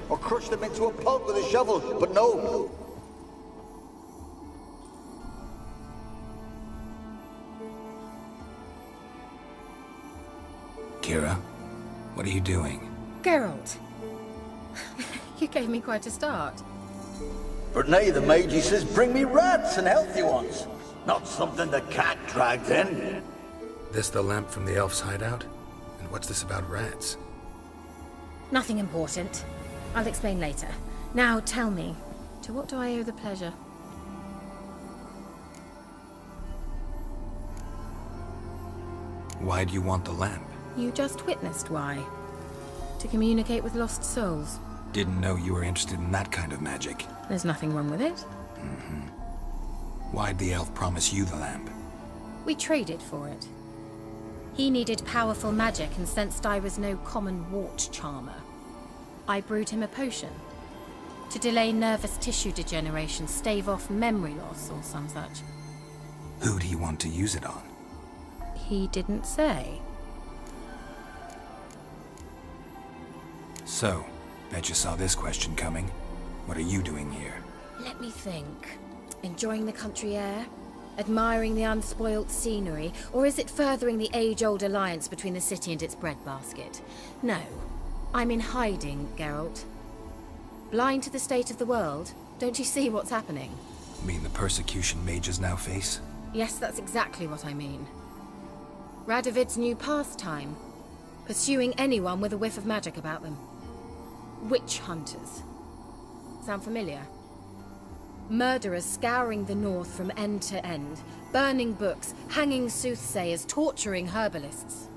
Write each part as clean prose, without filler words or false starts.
or crush them into a pulp with a shovel, but no. Kira, what are you doing? Geralt. You gave me quite a start. But nay, the mage, he says, bring me rats and healthy ones. Not something the cat dragged in. This the lamp from the elf's hideout? And what's this about rats? Nothing important. I'll explain later. Now tell me, to what do I owe the pleasure? Why do you want the lamp? You just witnessed why. To communicate with lost souls. Didn't know you were interested in that kind of magic. There's nothing wrong with it. Why'd the elf promise you the lamp? We traded for it. He needed powerful magic and sensed I was no common wart charmer. I brewed him a potion. To delay nervous tissue degeneration, stave off memory loss or some such. Who'd he want to use it on? He didn't say. So, bet you saw this question coming. What are you doing here? Let me think. Enjoying the country air? Admiring the unspoilt scenery? Or is it furthering the age-old alliance between the city and its breadbasket? No. I'm in hiding, Geralt. Blind to the state of the world? Don't you see what's happening? Mean the persecution mages now face? Yes, that's exactly what I mean. Radovid's new pastime. Pursuing anyone with a whiff of magic about them. Witch hunters. Sound familiar? Murderers scouring the north from end to end, burning books, hanging soothsayers, torturing herbalists.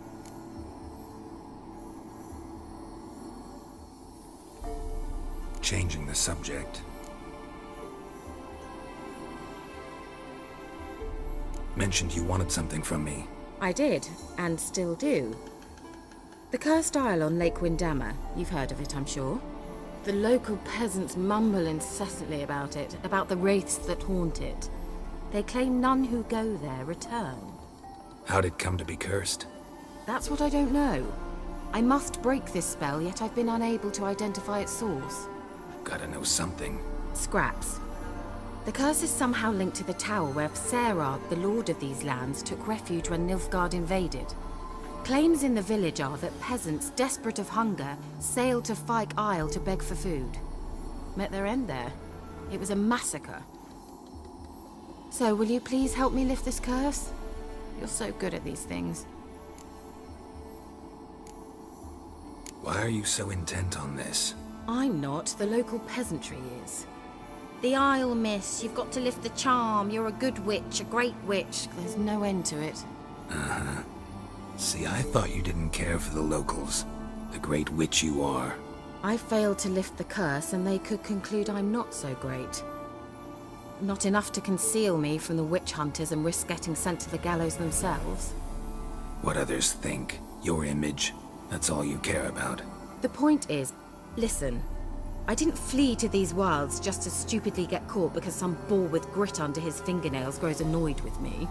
Changing the subject. Mentioned you wanted something from me. I did, and still do. The Cursed Isle on Lake Windammer. You've heard of it, I'm sure. The local peasants mumble incessantly about it, about the wraiths that haunt it. They claim none who go there return. How'd it come to be cursed? That's what I don't know. I must break this spell, yet I've been unable to identify its source. Gotta know something. Scraps. The curse is somehow linked to the tower where Serard, the lord of these lands, took refuge when Nilfgaard invaded. Claims in the village are that peasants, desperate of hunger, sailed to Fyke Isle to beg for food. Met their end there. It was a massacre. So, will you please help me lift this curse? You're so good at these things. Why are you so intent on this? I'm not. The local peasantry is. The Isle, miss. You've got to lift the charm. You're a good witch, a great witch. There's no end to it. Uh-huh. See, I thought you didn't care for the locals. The great witch you are. I failed to lift the curse, and they could conclude I'm not so great. Not enough to conceal me from the witch hunters and risk getting sent to the gallows themselves. What others think, your image, that's all you care about. The point is, listen, I didn't flee to these wilds just to stupidly get caught because some boar with grit under his fingernails grows annoyed with me.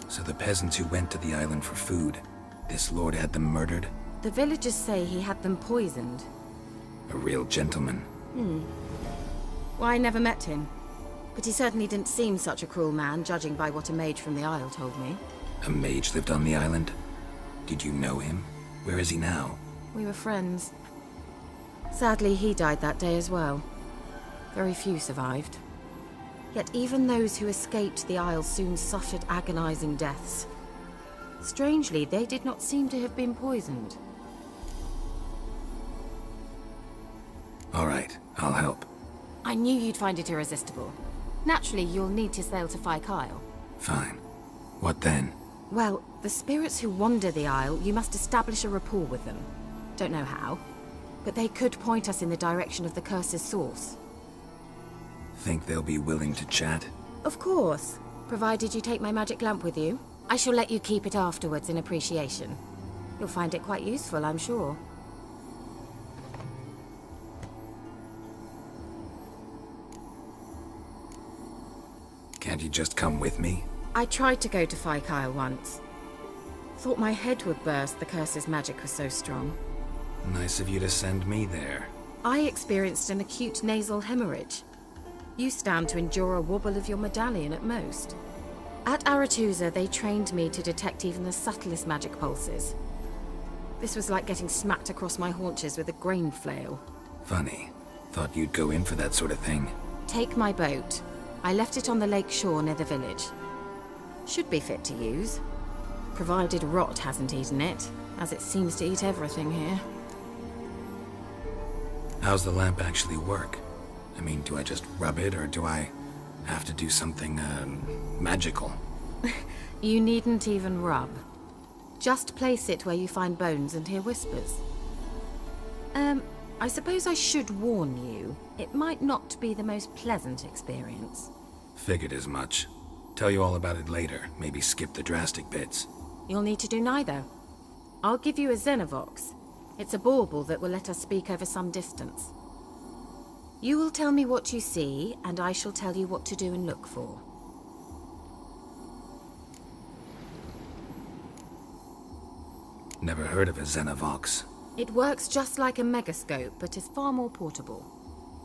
So the peasants who went to the island for food, this lord had them murdered? The villagers say he had them poisoned. A real gentleman. Well, I never met him. But he certainly didn't seem such a cruel man, judging by what a mage from the Isle told me. A mage lived on the island? Did you know him? Where is he now? We were friends. Sadly, he died that day as well. Very few survived. Yet even those who escaped the Isle soon suffered agonizing deaths. Strangely, they did not seem to have been poisoned. All right, I'll help. I knew you'd find it irresistible. Naturally, you'll need to sail to Fyke Isle. Fine. What then? Well, the spirits who wander the Isle, you must establish a rapport with them. Don't know how, but they could point us in the direction of the curse's source. Think they'll be willing to chat? Of course, provided you take my magic lamp with you. I shall let you keep it afterwards in appreciation. You'll find it quite useful, I'm sure. Can't you just come with me? I tried to go to Fyke Isle once. Thought my head would burst, the curse's magic was so strong. Nice of you to send me there. I experienced an acute nasal hemorrhage. You stand to endure a wobble of your medallion at most. At Aretusa, they trained me to detect even the subtlest magic pulses. This was like getting smacked across my haunches with a grain flail. Funny. Thought you'd go in for that sort of thing. Take my boat. I left it on the lake shore near the village. Should be fit to use. Provided rot hasn't eaten it, as it seems to eat everything here. How's the lamp actually work? I mean, do I just rub it, or do I have to do something, magical? You needn't even rub. Just place it where you find bones and hear whispers. I suppose I should warn you, it might not be the most pleasant experience. Figured as much. Tell you all about it later, maybe skip the drastic bits. You'll need to do neither. I'll give you a Xenovox. It's a bauble that will let us speak over some distance. You will tell me what you see, and I shall tell you what to do and look for. Never heard of a Xenovox. It works just like a megascope, but is far more portable.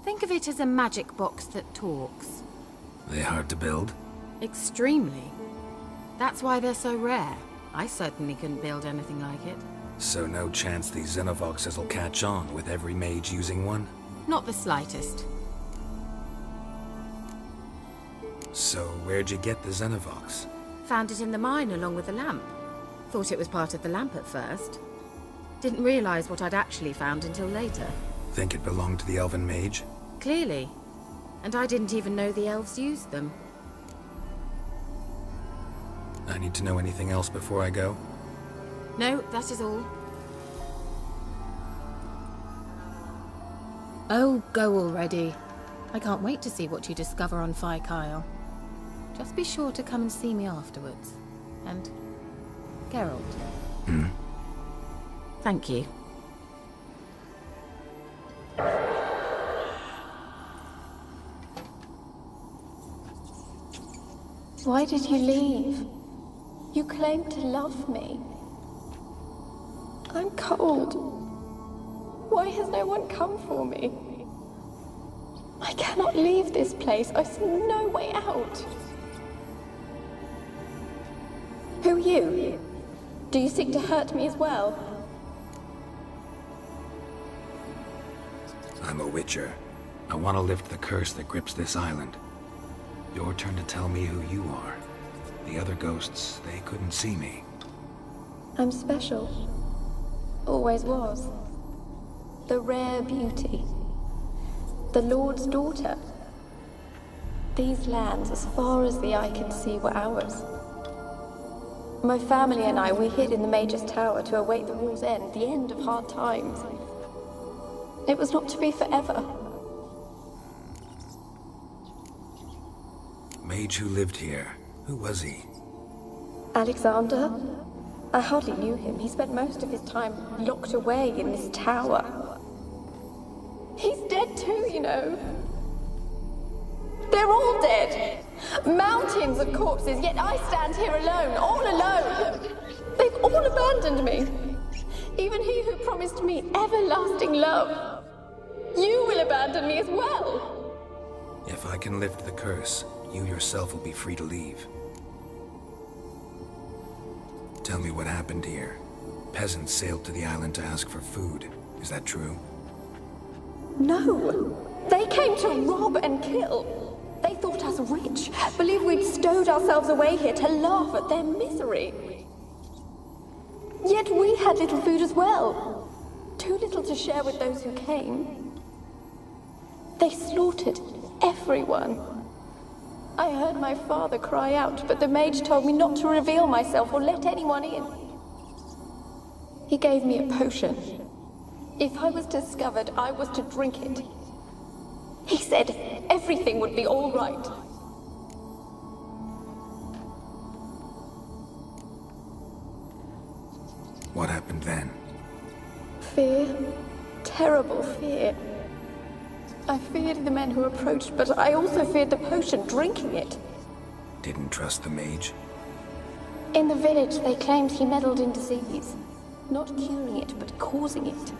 Think of it as a magic box that talks. They hard to build? Extremely. That's why they're so rare. I certainly couldn't build anything like it. So no chance these Xenovoxes will catch on with every mage using one? Not the slightest. So where'd you get the Xenovox? Found it in the mine along with the lamp. Thought it was part of the lamp at first. Didn't realize what I'd actually found until later. Think it belonged to the elven mage? Clearly. And I didn't even know the elves used them. I need to know anything else before I go? No, that is all. Oh, go already. I can't wait to see what you discover on Phi Kyle. Just be sure to come and see me afterwards. And Geralt. Thank you. Why did you leave? You claimed to love me. I'm cold. Why has no one come for me? I cannot leave this place. I see no way out. Who are you? Do you seek to hurt me as well? I'm a witcher. I want to lift the curse that grips this island. Your turn to tell me who you are. The other ghosts, they couldn't see me. I'm special. Always was. The rare beauty. The Lord's daughter. These lands, as far as the eye can see, were ours. My family and I, we hid in the Mage's Tower to await the war's end, the end of hard times. It was not to be forever. Mage who lived here. Who was he? Alexander? I hardly knew him. He spent most of his time locked away in this tower. He's dead too, you know. They're all dead. Mountains of corpses, yet I stand here alone, all alone. They've all abandoned me. Even he who promised me everlasting love. You will abandon me as well. If I can lift the curse, you yourself will be free to leave. Tell me what happened here. Peasants sailed to the island to ask for food. Is that true? No. They came to rob and kill. They thought us rich, believed we'd stowed ourselves away here to laugh at their misery. Yet we had little food as well. Too little to share with those who came. They slaughtered everyone. I heard my father cry out, but the mage told me not to reveal myself or let anyone in. He gave me a potion. If I was discovered, I was to drink it. He said everything would be all right. What happened then? Fear. Terrible fear. I feared the men who approached, but I also feared the potion, drinking it. Didn't trust the mage? In the village, they claimed he meddled in disease. Not curing it, but causing it.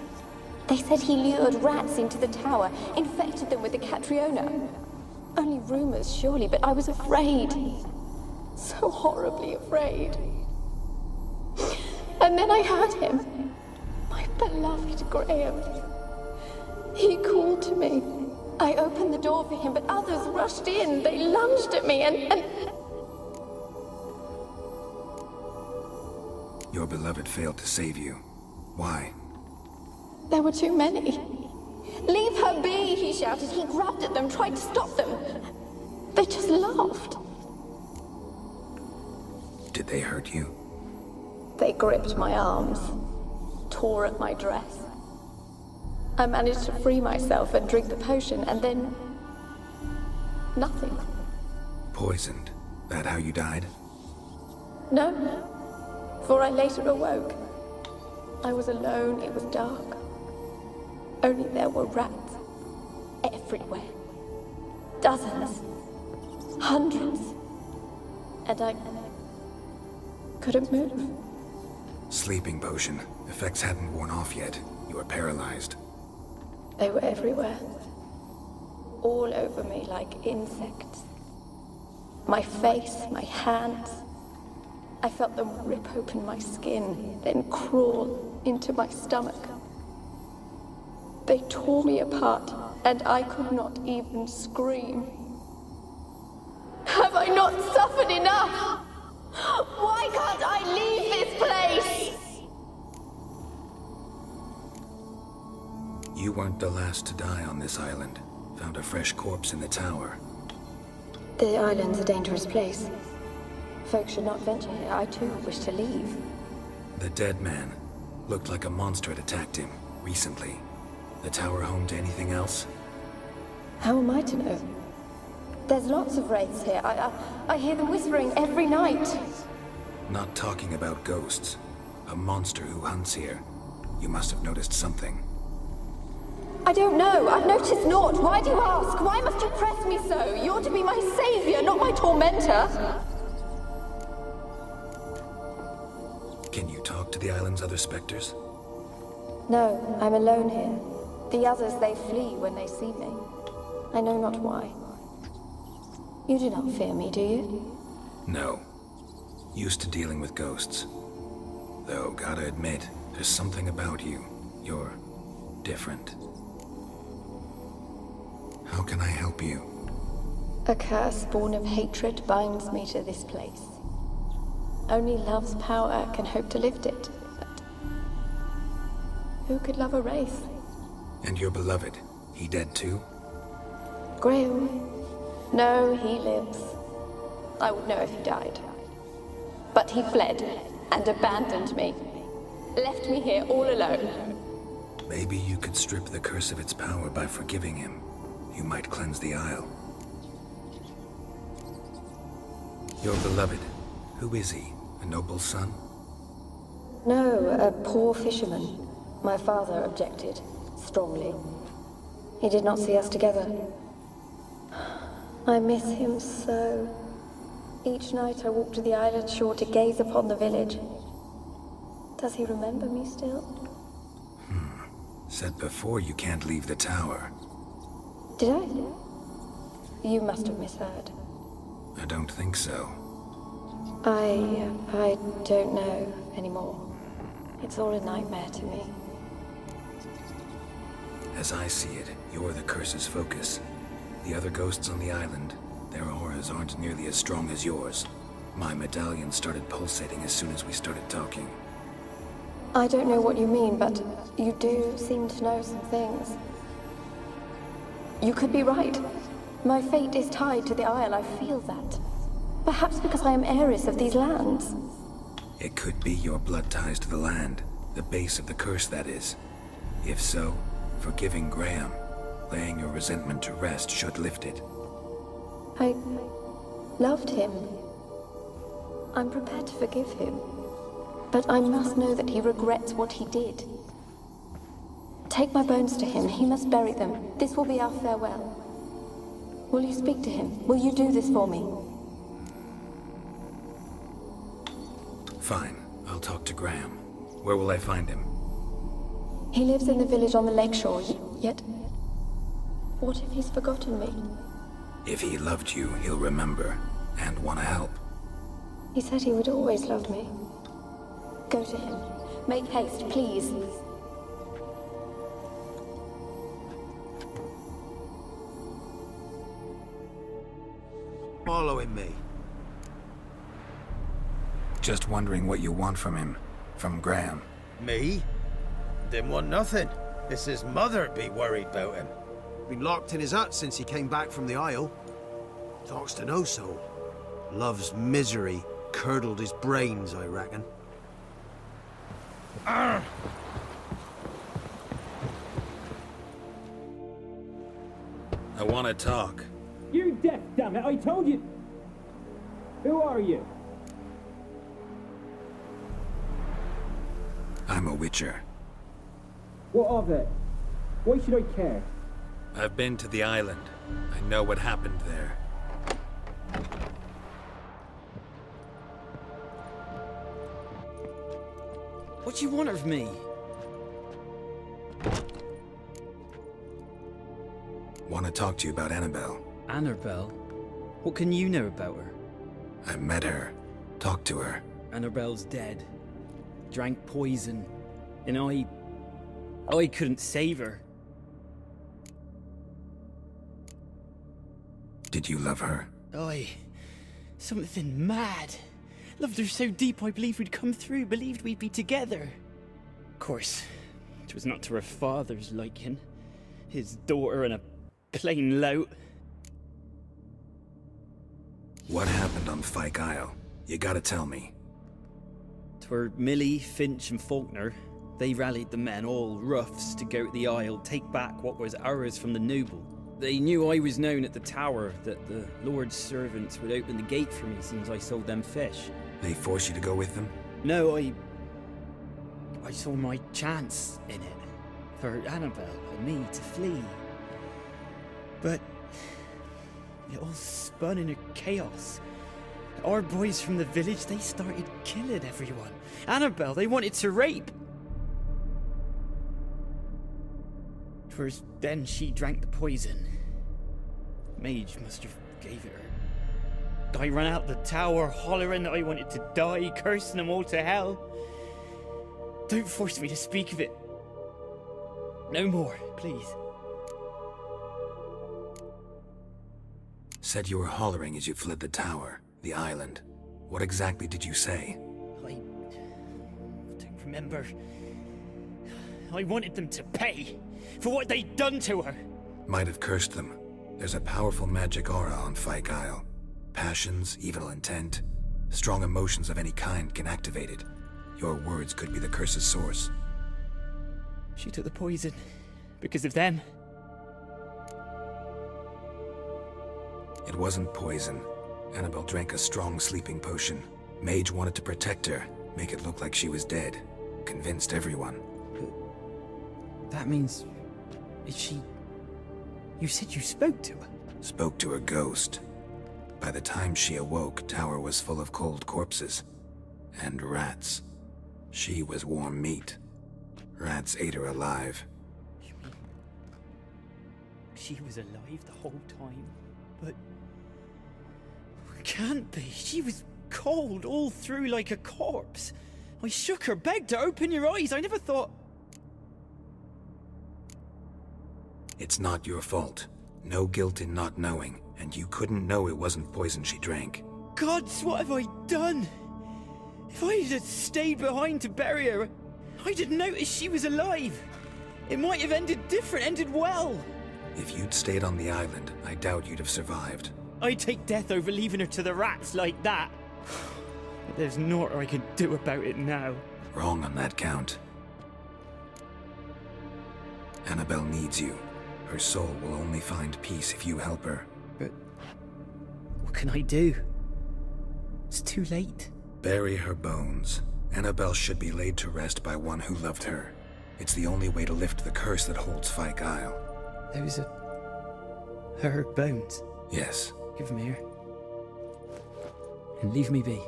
They said he lured rats into the tower, infected them with the Catriona. Only rumors, surely, but I was afraid. So horribly afraid. And then I heard him. My beloved Graham. He called to me. I opened the door for him, but others rushed in. They lunged at me and... Your beloved failed to save you. Why? There were too many. Leave her be, he shouted. He grabbed at them, tried to stop them. They just laughed. Did they hurt you? They gripped my arms, tore at my dress. I managed to free myself and drink the potion, and then... nothing. Poisoned? That how you died? No, for I later awoke. I was alone, it was dark. Only there were rats. Everywhere. Dozens. Hundreds. And I couldn't move. Sleeping potion. Effects hadn't worn off yet. You were paralyzed. They were everywhere. All over me like insects. My face, my hands. I felt them rip open my skin, then crawl into my stomach. They tore me apart, and I could not even scream. Have I not suffered enough? Why can't I leave this place? You weren't the last to die on this island. Found a fresh corpse in the tower. The island's a dangerous place. Folks should not venture here. I too wish to leave. The dead man. Looked like a monster had attacked him, recently. The tower home to anything else? How am I to know? There's lots of wraiths here. I hear them whispering every night. Not talking about ghosts. A monster who hunts here. You must have noticed something. I don't know. I've noticed naught. Why do you ask? Why must you press me so? You're to be my savior, not my tormentor. Can you talk to the island's other specters? No, I'm alone here. The others, they flee when they see me. I know not why. You do not fear me, do you? No. Used to dealing with ghosts. Though, gotta admit, there's something about you. You're different. How can I help you? A curse born of hatred binds me to this place. Only love's power can hope to lift it. But who could love a wraith? And your beloved, he dead too? Graham? No, he lives. I would know if he died. But he fled and abandoned me. Left me here all alone. Maybe you could strip the curse of its power by forgiving him. You might cleanse the isle. Your beloved, who is he? A noble son? No, a poor fisherman. My father objected, strongly. He did not see us together. I miss him so. Each night I walk to the island shore to gaze upon the village. Does he remember me still? Said before you can't leave the tower. Did I? You must have misheard. I don't think so. I don't know anymore. It's all a nightmare to me. As I see it, you're the curse's focus. The other ghosts on the island, their auras aren't nearly as strong as yours. My medallion started pulsating as soon as we started talking. I don't know what you mean, but you do seem to know some things. You could be right. My fate is tied to the Isle, I feel that. Perhaps because I am heiress of these lands. It could be your blood ties to the land, the base of the curse, that is. If so, forgiving Graham, laying your resentment to rest should lift it. I loved him. I'm prepared to forgive him. But I must know that he regrets what he did. Take my bones to him. He must bury them. This will be our farewell. Will you speak to him? Will you do this for me? Fine. I'll talk to Graham. Where will I find him? He lives in the village on the lakeshore, yet... What if he's forgotten me? If he loved you, he'll remember and want to help. He said he would always love me. Go to him. Make haste, please. Following me. Just wondering what you want from him. From Graham. Me? Didn't want nothing. It's his mother'd be worried about him. Been locked in his hut since he came back from the Isle. Talks to no soul. Love's misery curdled his brains, I reckon. I want to talk. You're deaf, damn it! I told you! Who are you? I'm a witcher. What of it? Why should I care? I've been to the island. I know what happened there. What do you want of me? Want to talk to you about Annabelle. Annabelle? What can you know about her? I met her. Talked to her. Annabelle's dead. Drank poison. And I couldn't save her. Did you love her? Something mad. Loved her so deep I believed we'd come through, believed we'd be together. Of course, it was not to her father's liking. His daughter and a plain lout. What happened on Fyke Isle? You gotta tell me. 'Twere Millie, Finch and Faulkner. They rallied the men, all roughs, to go to the Isle, take back what was ours from the noble. They knew I was known at the tower, that the Lord's servants would open the gate for me since I sold them fish. They forced you to go with them? No, I saw my chance in it. For Annabelle and me to flee. But it all spun in a chaos. Our boys from the village, they started killing everyone. Annabelle, they wanted to rape. 'Twas then she drank the poison. Mage must have gave it her. I ran out the tower hollering that I wanted to die, cursing them all to hell. Don't force me to speak of it. No more, please. Said you were hollering as you fled the tower, the island. What exactly did you say? I don't remember. I wanted them to pay for what they'd done to her. Might have cursed them. There's a powerful magic aura on Fyke Isle. Passions, evil intent, strong emotions of any kind can activate it. Your words could be the curse's source. She took the poison because of them. It wasn't poison. Annabelle drank a strong sleeping potion. Mage wanted to protect her, make it look like she was dead. Convinced everyone. That means... is she... You said you spoke to her? Spoke to her ghost. By the time she awoke, Tower was full of cold corpses. And rats. She was warm meat. Rats ate her alive. You mean... she was alive the whole time? But... can't be. She was cold all through like a corpse. I shook her, begged her, open your eyes. I never thought... It's not your fault. No guilt in not knowing, and you couldn't know it wasn't poison she drank. Gods, what have I done? If I had stayed behind to bury her, I didn't notice she was alive. It might have ended different, ended well. If you'd stayed on the island, I doubt you'd have survived. I'd take death over leaving her to the rats like that. But there's naught I can do about it now. Wrong on that count. Annabelle needs you. Her soul will only find peace if you help her. But what can I do? It's too late. Bury her bones. Annabelle should be laid to rest by one who loved her. It's the only way to lift the curse that holds Fyke Isle. Those are... her bones. Yes. Give them here. And leave me be.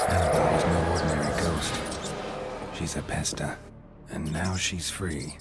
Annabelle was no ordinary ghost. She's a pesta, and now she's free.